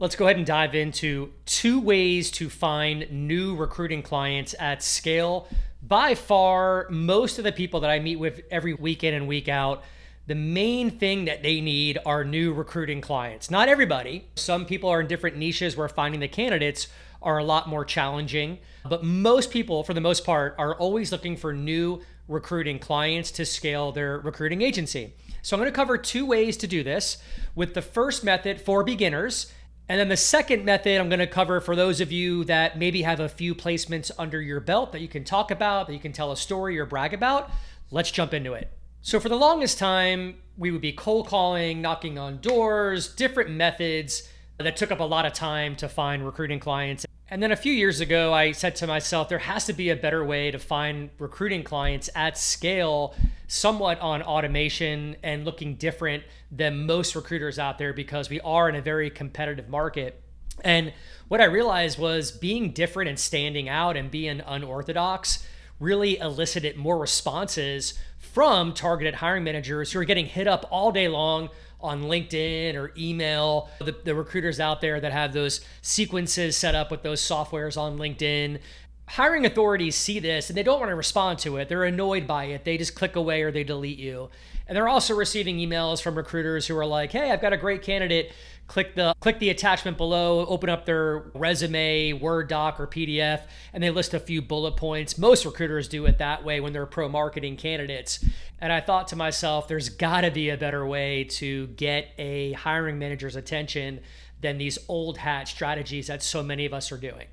Let's go ahead and dive into 2 ways to find new recruiting clients at scale. By far, most of the people that I meet with every week in and week out, the main thing that they need are new recruiting clients. Not everybody. Some people are in different niches where finding the candidates are a lot more challenging. But most people, for the most part, are always looking for new recruiting clients to scale their recruiting agency. So I'm going to cover 2 ways to do this, with the first method for beginners. And then the second method I'm going to cover for those of you that maybe have a few placements under your belt that you can talk about, that you can tell a story or brag about. Let's jump into it. So for the longest time, we would be cold calling, knocking on doors, different methods that took up a lot of time to find recruiting clients. And then a few years ago, I said to myself, there has to be a better way to find recruiting clients at scale, somewhat on automation and looking different than most recruiters out there, because we are in a very competitive market. And what I realized was being different and standing out and being unorthodox really elicited more responses from targeted hiring managers who are getting hit up all day long on LinkedIn or email. The recruiters out there that have those sequences set up with those softwares on LinkedIn. Hiring authorities see this and they don't want to respond to it. They're annoyed by it. They just click away or they delete you. And they're also receiving emails from recruiters who are like, hey, I've got a great candidate. Click the attachment below, open up their resume, Word doc, or PDF, and they list a few bullet points. Most recruiters do it that way when they're pro-marketing candidates. And I thought to myself, there's got to be a better way to get a hiring manager's attention than these old hat strategies that so many of us are doing.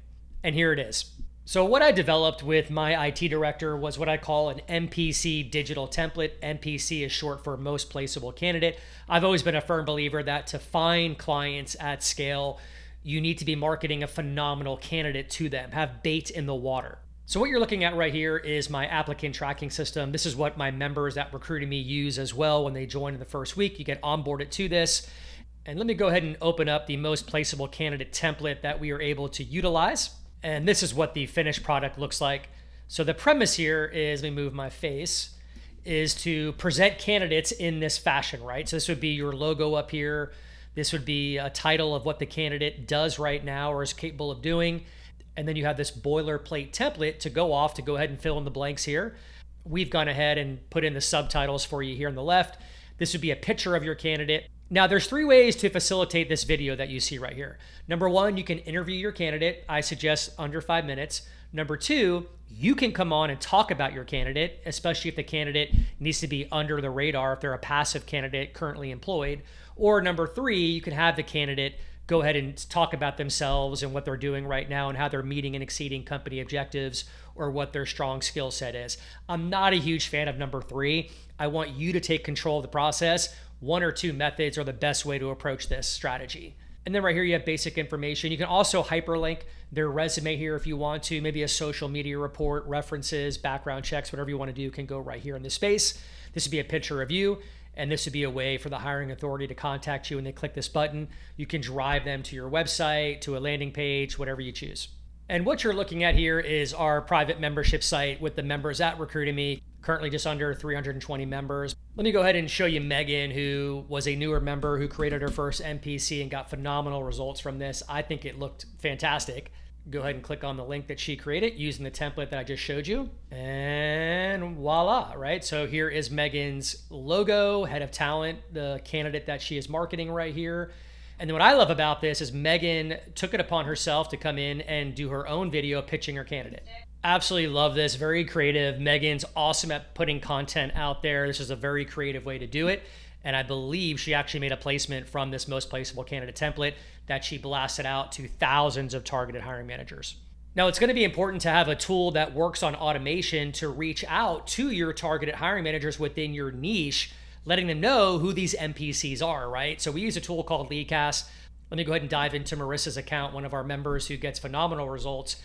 And here it is. So what I developed with my IT director was what I call an MPC Digital Template. MPC is short for Most Placeable Candidate. I've always been a firm believer that to find clients at scale, you need to be marketing a phenomenal candidate to them, have bait in the water. So what you're looking at right here is my applicant tracking system. This is what my members at Recruitemy use as well when they join in the first week. You get onboarded to this. And let me go ahead and open up the Most Placeable Candidate template that we are able to utilize. And this is what the finished product looks like. So the premise here is, let me move my face, is to present candidates in this fashion, right? So this would be your logo up here. This would be a title of what the candidate does right now or is capable of doing. And then you have this boilerplate template to go ahead and fill in the blanks here. We've gone ahead and put in the subtitles for you here on the left. This would be a picture of your candidate. Now, there's 3 ways to facilitate this video that you see right here. Number 1, you can interview your candidate. I suggest under 5 minutes. Number 2, you can come on and talk about your candidate, especially if the candidate needs to be under the radar, if they're a passive candidate currently employed. Or number 3, you can have the candidate go ahead and talk about themselves and what they're doing right now and how they're meeting and exceeding company objectives or what their strong skill set is. I'm not a huge fan of number 3. I want you to take control of the process. 1 or 2 methods are the best way to approach this strategy. And then right here, you have basic information. You can also hyperlink their resume here if you want to, maybe a social media report, references, background checks, whatever you want to do can go right here in this space. This would be a picture of you, and this would be a way for the hiring authority to contact you when they click this button. You can drive them to your website, to a landing page, whatever you choose. And what you're looking at here is our private membership site with the members at Recruitemy, currently just under 320 members. Let me go ahead and show you Megan, who was a newer member who created her first MPC and got phenomenal results from this. I think it looked fantastic. Go ahead and click on the link that she created using the template that I just showed you. And voila, right? So here is Megan's logo, head of talent, the candidate that she is marketing right here. And then what I love about this is Megan took it upon herself to come in and do her own video pitching her candidate. Absolutely love this. Very creative. Megan's awesome at putting content out there. This is a very creative way to do it. And I believe she actually made a placement from this Most Placeable Candidate template that she blasted out to thousands of targeted hiring managers. Now, it's going to be important to have a tool that works on automation to reach out to your targeted hiring managers within your niche, letting them know who these MPCs are, right? So we use a tool called LeadCast. Let me go ahead and dive into Marissa's account, one of our members who gets phenomenal results.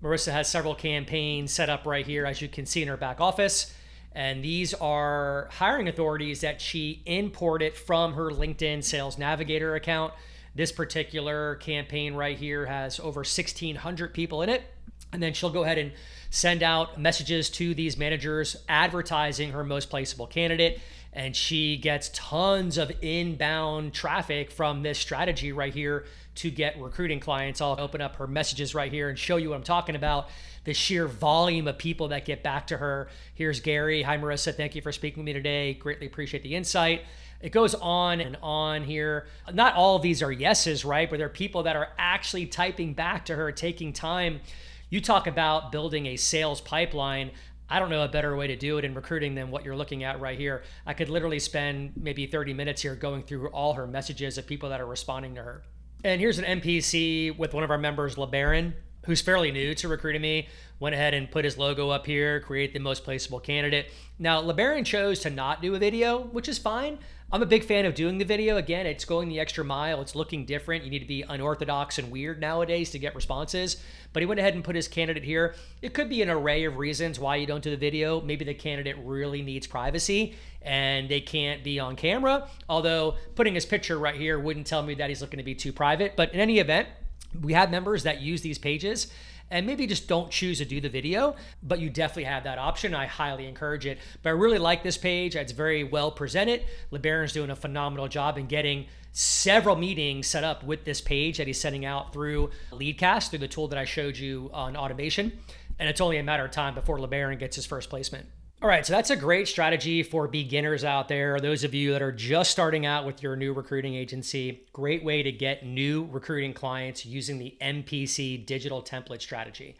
Marissa has several campaigns set up right here, as you can see in her back office. And these are hiring authorities that she imported from her LinkedIn Sales Navigator account. This particular campaign right here has over 1,600 people in it. And then she'll go ahead and send out messages to these managers advertising her Most Placeable Candidate. And she gets tons of inbound traffic from this strategy right here to get recruiting clients. I'll open up her messages right here and show you what I'm talking about. The sheer volume of people that get back to her. Here's Gary. Hi, Marissa. Thank you for speaking with me today. Greatly appreciate the insight. It goes on and on here. Not all of these are yeses, right? But there are people that are actually typing back to her, taking time. You talk about building a sales pipeline. I don't know a better way to do it in recruiting than what you're looking at right here. I could literally spend maybe 30 minutes here going through all her messages of people that are responding to her. And here's an MPC with one of our members, LeBaron, who's fairly new to Recruitemy, went ahead and put his logo up here, create the most placeable candidate. Now, LeBaron chose to not do a video, which is fine. I'm a big fan of doing the video. Again, it's going the extra mile. It's looking different. You need to be unorthodox and weird nowadays to get responses. But he went ahead and put his candidate here. It could be an array of reasons why you don't do the video. Maybe the candidate really needs privacy and they can't be on camera. Although putting his picture right here wouldn't tell me that he's looking to be too private. But in any event, we have members that use these pages and maybe just don't choose to do the video, but you definitely have that option. I highly encourage it. But I really like this page. It's very well presented. LeBaron's doing a phenomenal job in getting several meetings set up with this page that he's sending out through LeadCast, through the tool that I showed you on automation. And it's only a matter of time before LeBaron gets his first placement. All right, so that's a great strategy for beginners out there. Those of you that are just starting out with your new recruiting agency, great way to get new recruiting clients using the MPC Digital Template strategy.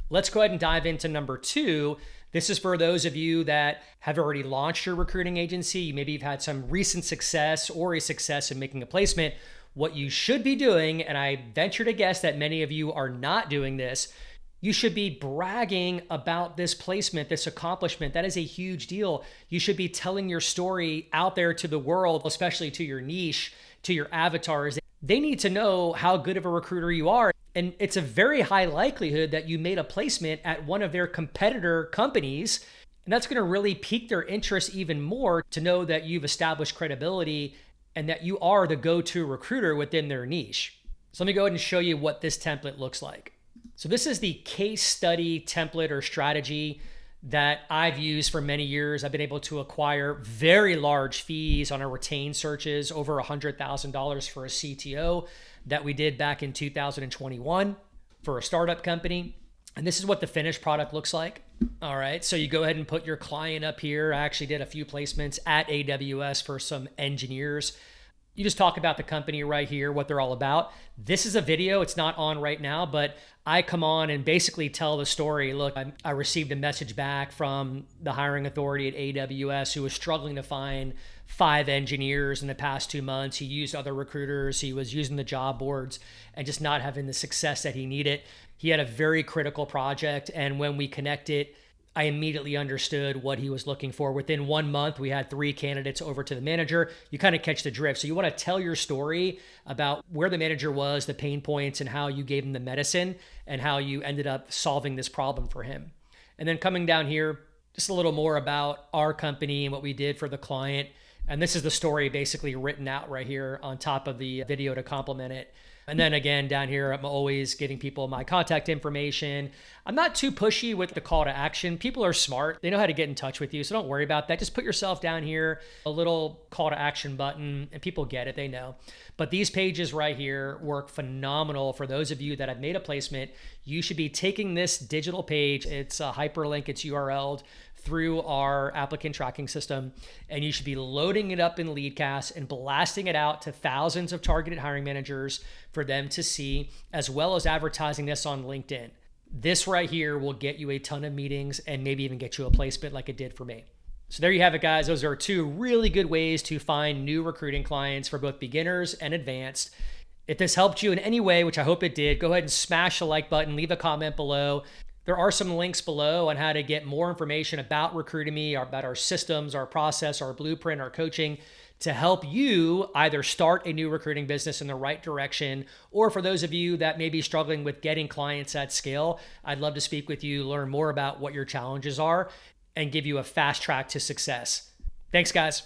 Let's go ahead and dive into number 2. This is for those of you that have already launched your recruiting agency. Maybe you've had some recent success or a success in making a placement. What you should be doing, and I venture to guess that many of you are not doing this, you should be bragging about this placement, this accomplishment. That is a huge deal. You should be telling your story out there to the world, especially to your niche, to your avatars. They need to know how good of a recruiter you are. And it's a very high likelihood that you made a placement at one of their competitor companies. And that's going to really pique their interest even more to know that you've established credibility and that you are the go-to recruiter within their niche. So let me go ahead and show you what this template looks like. So this is the case study template or strategy that I've used for many years. I've been able to acquire very large fees on our retained searches, over $100,000 for a CTO that we did back in 2021 for a startup company. And this is what the finished product looks like. All right, so you go ahead and put your client up here. I actually did a few placements at AWS for some engineers. You just talk about the company right here, what they're all about. This is a video. It's not on right now, but I come on and basically tell the story. Look, I received a message back from the hiring authority at AWS who was struggling to find 5 engineers in the past 2 months. He used other recruiters. He was using the job boards and just not having the success that he needed. He had a very critical project. And when we connected, I immediately understood what he was looking for. Within 1 month, we had 3 candidates over to the manager. You kind of catch the drift. So you want to tell your story about where the manager was, the pain points, and how you gave him the medicine and how you ended up solving this problem for him. And then coming down here, just a little more about our company and what we did for the client. And this is the story basically written out right here on top of the video to complement it. And then again, down here, I'm always giving people my contact information. I'm not too pushy with the call to action. People are smart. They know how to get in touch with you. So don't worry about that. Just put yourself down here, a little call to action button, and people get it. They know. But these pages right here work phenomenal for those of you that have made a placement. You should be taking this digital page. It's a hyperlink. It's URL'd through our applicant tracking system, and you should be loading it up in LeadCast and blasting it out to thousands of targeted hiring managers for them to see, as well as advertising this on LinkedIn. This right here will get you a ton of meetings and maybe even get you a placement like it did for me. So there you have it, guys. Those are 2 really good ways to find new recruiting clients for both beginners and advanced. If this helped you in any way, which I hope it did, go ahead and smash the like button, leave a comment below. There are some links below on how to get more information about Recruitemy, about our systems, our process, our blueprint, our coaching to help you either start a new recruiting business in the right direction, or for those of you that may be struggling with getting clients at scale, I'd love to speak with you, learn more about what your challenges are, and give you a fast track to success. Thanks, guys.